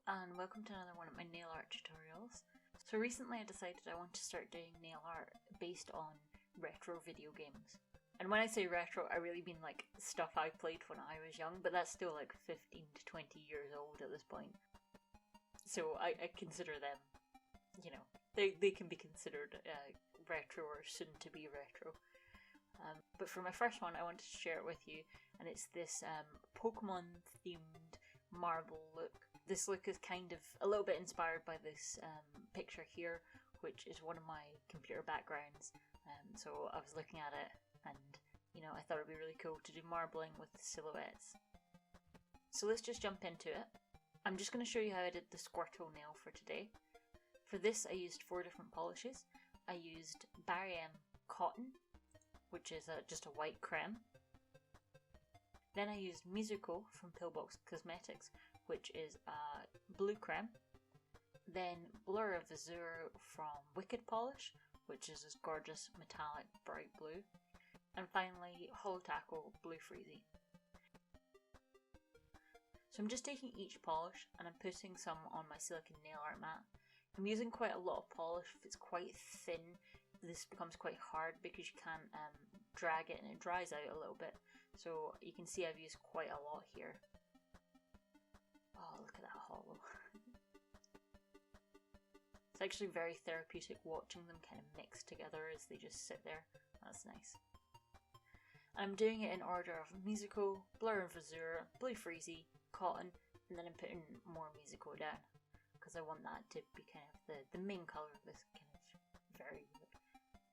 and welcome to another one of my nail art tutorials. So recently I decided I want to start doing nail art based on retro video games. And when I say retro, I really mean like stuff I played when I was young, but that's still like 15 to 20 years old at this point. So I consider them, you know, they can be considered retro or soon to be retro. But for my first one I wanted to share it with you, and it's this Pokemon themed marble look. This look is kind of a little bit inspired by this picture here, which is one of my computer backgrounds. So I was looking at it and, you know, I thought it'd be really cool to do marbling with silhouettes. So let's just jump into it. I'm just going to show you how I did the Squirtle nail for today. For this I used 4 different polishes. I used Barry M Cotton, which is just a white creme. Then I used Mizuko from Pillbox Cosmetics, which is a blue creme. Then Blur of Azure from Wikkid Polish, which is this gorgeous metallic bright blue. And finally Holo Blue Freezie. So I'm just taking each polish and I'm putting some on my silicone nail art mat. I'm using quite a lot of polish. If it's quite thin, this becomes quite hard because you can't drag it and it dries out a little bit. So you can see I've used quite a lot here. Oh, look at that holo. It's actually very therapeutic watching them kind of mix together as they just sit there. That's nice. I'm doing it in order of Mizuko, Blur of Azure, Blue Freezie, Cotton, and then I'm putting more Mizuko down because I want that to be kind of the main colour of this kind of very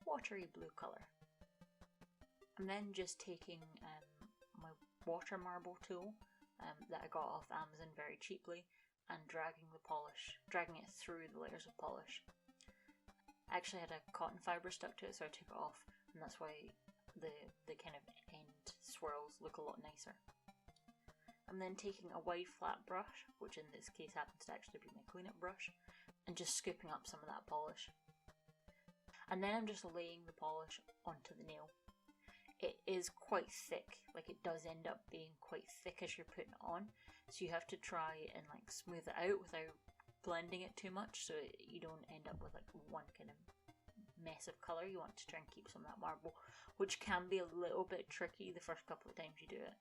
watery blue colour. I'm then just taking my water marble tool that I got off Amazon very cheaply and dragging it through the layers of polish. I actually had a cotton fibre stuck to it, so I took it off, and that's why the kind of end swirls look a lot nicer. I'm then taking a wide flat brush, which in this case happens to actually be my cleanup brush, and just scooping up some of that polish. And then I'm just laying the polish onto the nail. It is quite thick, like it does end up being quite thick as you're putting it on, so you have to try and like smooth it out without blending it too much so you don't end up with like one kind of mess of colour. You want to try and keep some of that marble, which can be a little bit tricky the first couple of times you do it.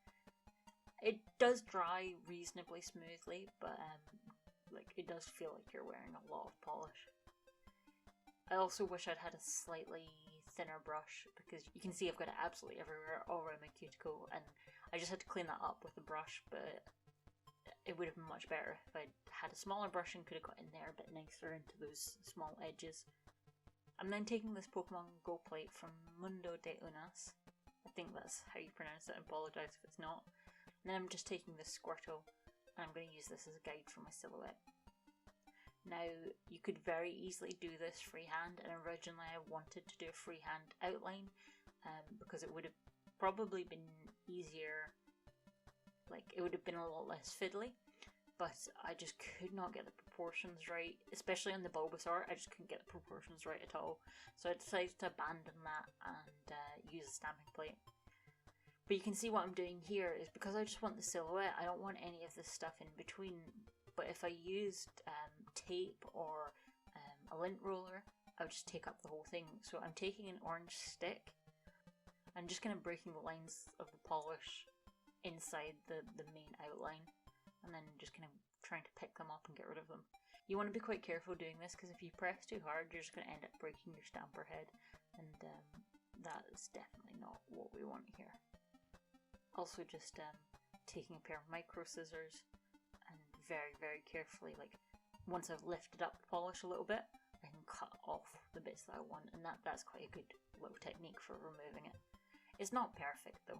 It does dry reasonably smoothly, but like it does feel like you're wearing a lot of polish. I also wish I'd had a slightly thinner brush because you can see I've got it absolutely everywhere all around my cuticle, and I just had to clean that up with the brush, but it would have been much better if I'd had a smaller brush and could have got in there a bit nicer into those small edges. I'm then taking this Pokémon Go plate from Mundo de Unas. I think that's how you pronounce it, I apologise if it's not. And then I'm just taking this Squirtle and I'm going to use this as a guide for my silhouette. Now, you could very easily do this freehand, and originally I wanted to do a freehand outline because it would have probably been easier, like it would have been a lot less fiddly, but I just could not get the proportions right, especially on the Bulbasaur. I just couldn't get the proportions right at all, so I decided to abandon that and use a stamping plate. But you can see what I'm doing here is because I just want the silhouette, I don't want any of this stuff in between. But if I used tape or a lint roller, I would just take up the whole thing. So I'm taking an orange stick. I'm just kind of breaking the lines of the polish inside the main outline, and then just kind of trying to pick them up and get rid of them. You want to be quite careful doing this because if you press too hard, you're just going to end up breaking your stamper head, and that is definitely not what we want here. Also just taking a pair of micro scissors and very, very carefully, like once I've lifted up the polish a little bit, I can cut off the bits that I want, and that's quite a good little technique for removing it. It's not perfect though.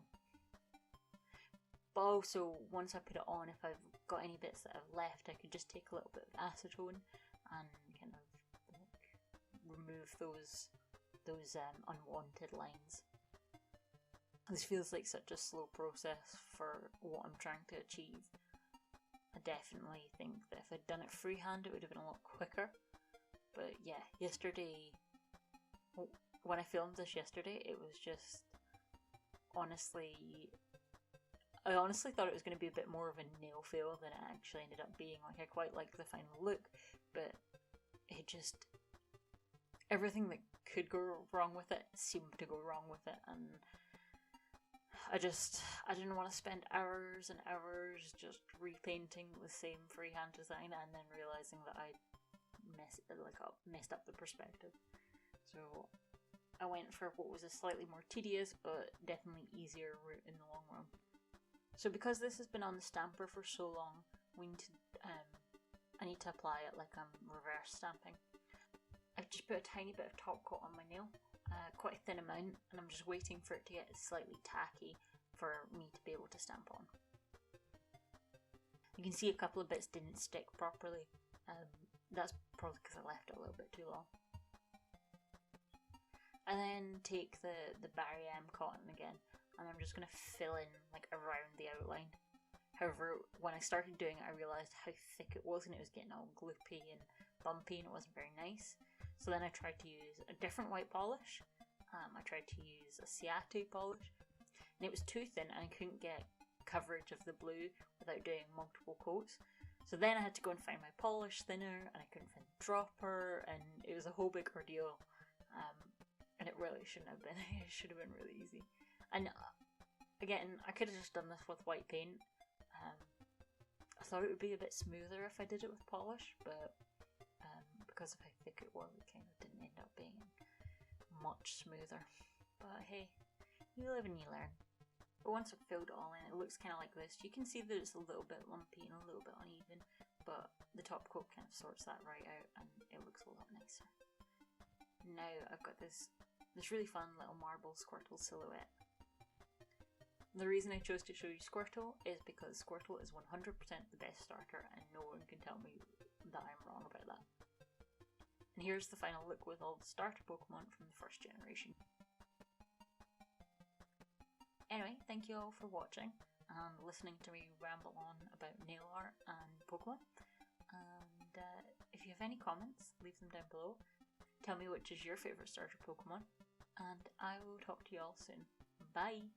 But also, once I put it on, if I've got any bits that I've left, I could just take a little bit of acetone and kind of like, remove those unwanted lines. This feels like such a slow process for what I'm trying to achieve. I definitely think that if I'd done it freehand it would have been a lot quicker. But yeah, yesterday, when I filmed this yesterday, it was just honestly I honestly thought it was going to be a bit more of a nail fail than it actually ended up being. Like, I quite liked the final look, but it just... everything that could go wrong with it seemed to go wrong with it, and I didn't want to spend hours and hours just repainting the same freehand design and then realising that I messed up the perspective. So I went for what was a slightly more tedious but definitely easier route in the long run. So because this has been on the stamper for so long, I need to apply it like I'm reverse stamping. I've just put a tiny bit of top coat on my nail, quite a thin amount, and I'm just waiting for it to get slightly tacky for me to be able to stamp on. You can see a couple of bits didn't stick properly. That's probably because I left it a little bit too long. And then take the Barry M cotton again, and I'm just going to fill in like around the outline. However, when I started doing it, I realised how thick it was, and it was getting all gloopy and bumpy, and it wasn't very nice. So then I tried to use a different white polish. I tried to use a Ciate polish, and it was too thin, and I couldn't get coverage of the blue without doing multiple coats. So then I had to go and find my polish thinner, and I couldn't find the dropper, and it was a whole big ordeal. And it really shouldn't have been. It should have been really easy. And again, I could have just done this with white paint. I thought it would be a bit smoother if I did it with polish, but because of how thick it was, it kind of didn't end up being much smoother. But hey, you live and you learn. But once I've filled it all in, it looks kind of like this. You can see that it's a little bit lumpy and a little bit uneven, but the top coat kind of sorts that right out, and it looks a lot nicer. Now I've got this really fun little marble Squirtle silhouette. The reason I chose to show you Squirtle is because Squirtle is 100% the best starter, and no one can tell me that I'm wrong about that. And here's the final look with all the starter Pokemon from the first generation. Anyway, thank you all for watching and listening to me ramble on about nail art and Pokemon. And if you have any comments, leave them down below. Tell me which is your favourite starter Pokemon, and I will talk to you all soon. Bye!